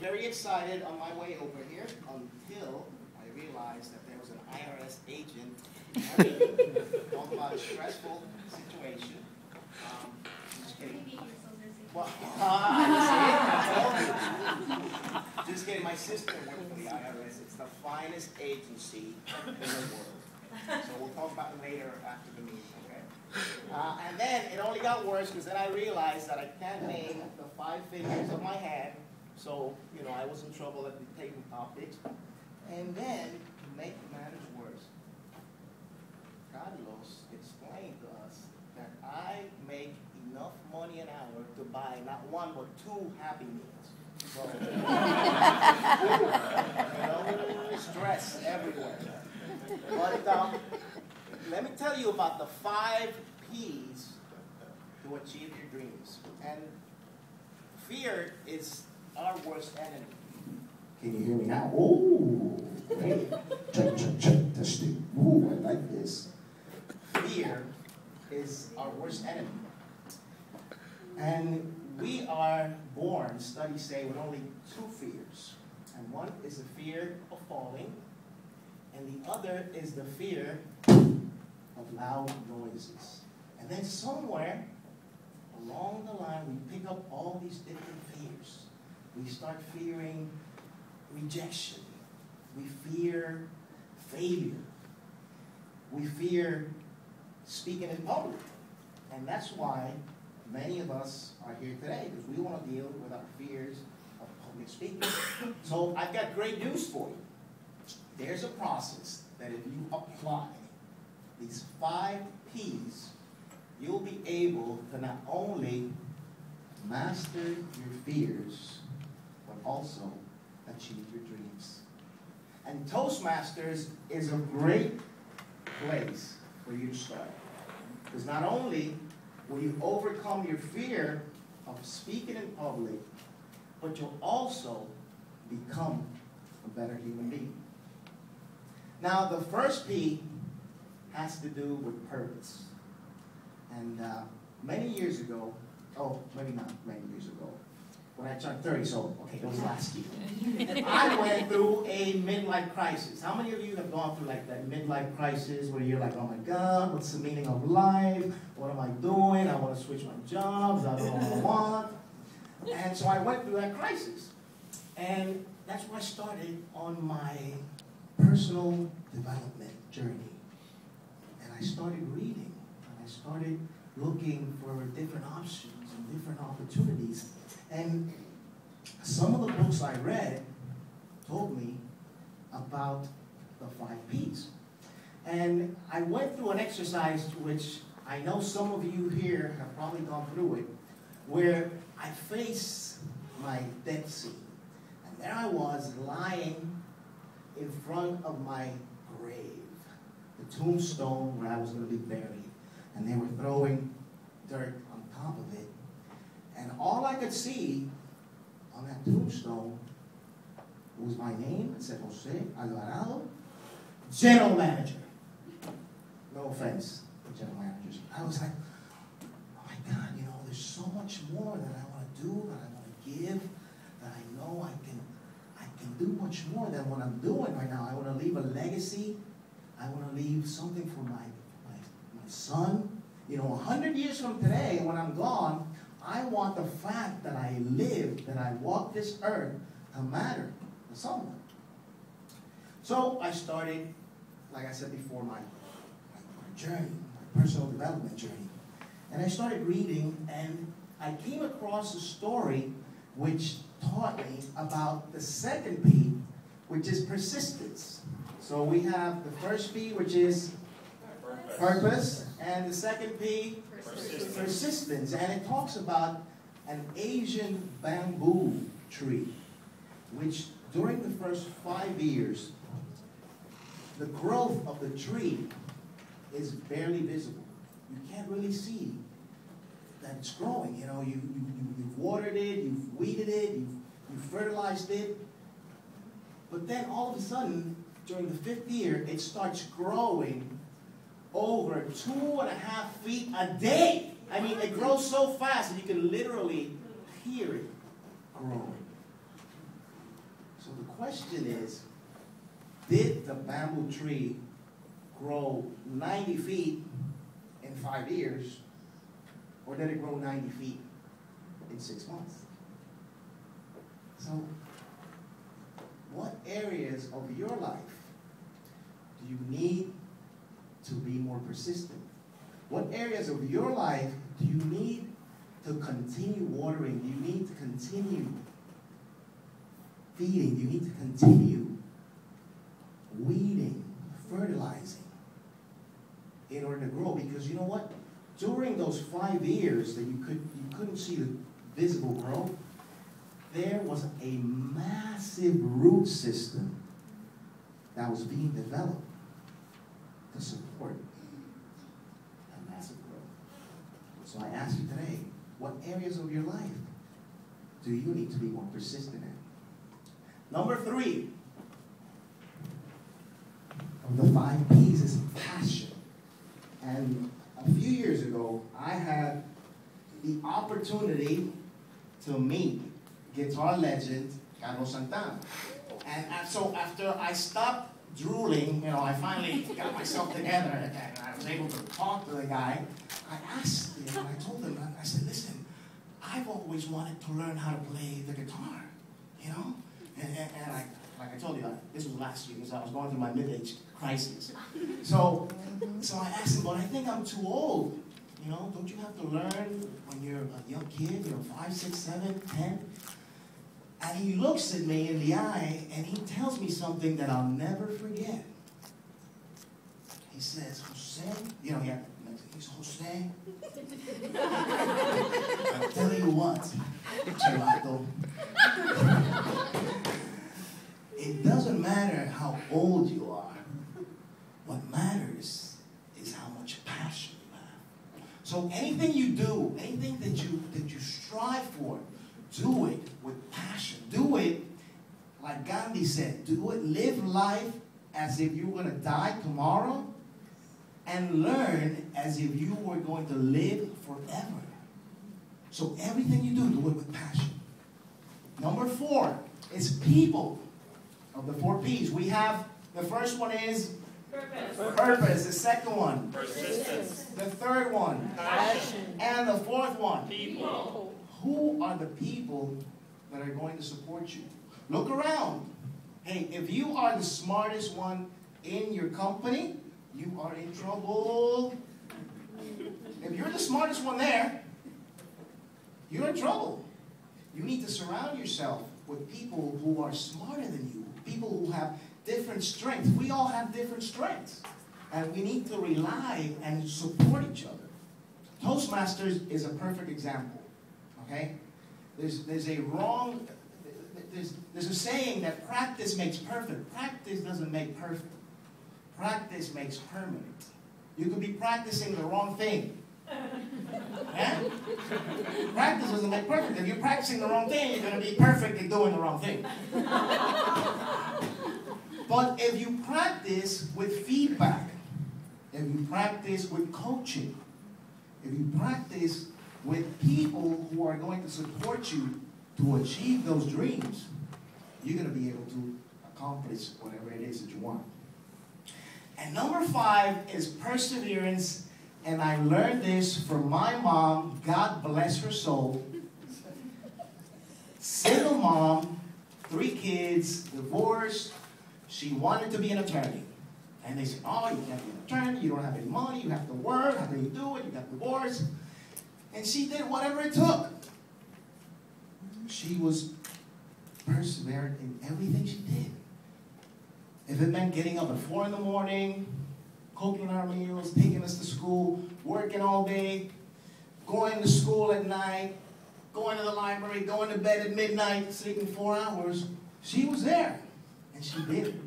very excited on my way over here until I realized that there was an IRS agent. Talking about a stressful situation. Just kidding. Well, just kidding. My sister worked for the IRS. It's the finest agency in the world. So we'll talk about it later after the meeting, okay? And then it only got worse because then I realized that I can't name the 5 fingers of my hand. So, you know, I was in trouble at the table topics. And then, to make matters worse, Carlos explained to us that I make enough money an hour to buy not 1 but 2 Happy Meals. So, you know, stress everywhere. But let me tell you about the 5 P's to achieve your dreams. And fear is our worst enemy. Can you hear me now? Oh, great. Check, testing. Ooh, I like this. Fear is our worst enemy. And we are born, studies say, with only 2 fears. And one is the fear of falling, and the other is the fear of loud noises. And then somewhere along the line, we pick up all these different fears. We start fearing rejection. We fear failure. We fear speaking in public. And that's why many of us are here today, because we want to deal with our fears of public speaking. So I've got great news for you. There's a process that if you apply these 5 P's, you'll be able to not only master your fears, but also achieve your dreams. And Toastmasters is a great place for you to start. Because not only will you overcome your fear of speaking in public, but you'll also become a better human being. Now, the first P has to do with purpose. And many years ago, oh, maybe not many years ago, when I turned 30, so, okay, it was last year, I went through a midlife crisis. How many of you have gone through like that midlife crisis where you're like, oh my God, what's the meaning of life? What am I doing? I want to switch my jobs. I don't know what I want. And so I went through that crisis. And that's where I started on my personal development journey. And I started reading. And I started looking for different options and different opportunities. And some of the books I read told me about the 5 P's. And I went through an exercise which I know some of you here have probably gone through it, where I faced my death scene. And there I was lying in front of my grave, the tombstone where I was going to be buried. And they were throwing dirt on top of it. And all I could see on that tombstone was my name. It said Jose Alvarado, General Manager. No offense to general managers. I was like, oh my God, you know, there's so much more that I want to do, that I want to give, that I know I can do much more than what I'm doing right now. I want to leave a legacy. I want to leave something for my son. You know, 100 years from today, when I'm gone, I want the fact that I lived, that I walked this earth, to matter to someone. So I started, like I said before, my journey, my personal development journey. And I started reading, and I came across a story which taught me about the second P, which is persistence. So we have the first P, which is purpose, and the second P, persistence. And it talks about an Asian bamboo tree, which during the first 5 years, the growth of the tree is barely visible. You can't really see that it's growing. You know, you've watered it, you've weeded it, you've fertilized it. But then all of a sudden, during the 5th year, it starts growing over 2.5 feet a day. I mean, it grows so fast that you can literally hear it growing. question is, did the bamboo tree grow 90 feet in 5 years, or did it grow 90 feet in 6 months? So, what areas of your life do you need to be more persistent? What areas of your life do you need to continue watering? Do you need to continue feeding? Do you need to continue weeding, fertilizing in order to grow? Because you know what? During those 5 years that you couldn't see the visible growth, there was a massive root system that was being developed to support that massive growth. So I ask you today, what areas of your life do you need to be more persistent in? Number 3 of the 5 P's is passion. And a few years ago, I had the opportunity to meet guitar legend Carlos Santana. And so after I stopped drooling, I finally got myself together and I was able to talk to the guy. I asked him, I told him, I said, listen, I've always wanted to learn how to play the guitar, And like I told you, this was last year because I was going through my mid-age crisis. So I asked him, but I think I'm too old. Don't you have to learn when you're a young kid, 5, 6, 7, 10? And he looks at me in the eye and he tells me something that I'll never forget. He says, Jose, he's Jose. I'll tell you what, Chelato. It doesn't matter how old you are. What matters is how much passion you have. So anything you do, anything that you strive for, do it with passion. Do it like Gandhi said. Do it. Live life as if you were going to die tomorrow, and learn as if you were going to live forever. So everything you do it with passion. Number 4 is people. Of the 4 P's, we have, the first one is purpose. The second one, persistence. The third one, passion. And the fourth one, people. Who are the people that are going to support you? Look around. Hey, if you are the smartest one in your company, you are in trouble. If you're the smartest one there, you're in trouble. You need to surround yourself with people who are smarter than you. People who have different strengths. We all have different strengths. And we need to rely and support each other. Toastmasters is a perfect example. Okay? There's a saying that practice makes perfect. Practice doesn't make perfect. Practice makes permanent. You could be practicing the wrong thing. Yeah? Practice doesn't make perfect. If you're practicing the wrong thing, you're going to be perfect at doing the wrong thing. But if you practice with feedback, if you practice with coaching, if you practice with people who are going to support you to achieve those dreams, you're going to be able to accomplish whatever it is that you want. And number 5 is perseverance. And I learned this from my mom, God bless her soul. Single mom, 3 kids, divorced. She wanted to be an attorney. And they said, oh, you can't be an attorney, you don't have any money, you have to work, how can you do it, you got divorced. And she did whatever it took. She was perseverant in everything she did. If it meant getting up at 4 in the morning, cooking our meals, taking us to school, working all day, going to school at night, going to the library, going to bed at midnight, sleeping 4 hours, she was there. And she did it.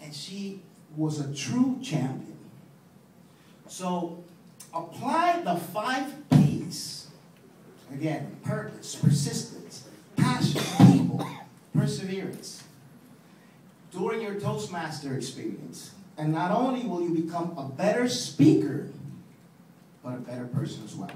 And she was a true champion. So, apply the 5 P's. Again, purpose, persistence, passion, people, perseverance. During your Toastmaster experience. And not only will you become a better speaker, but a better person as well.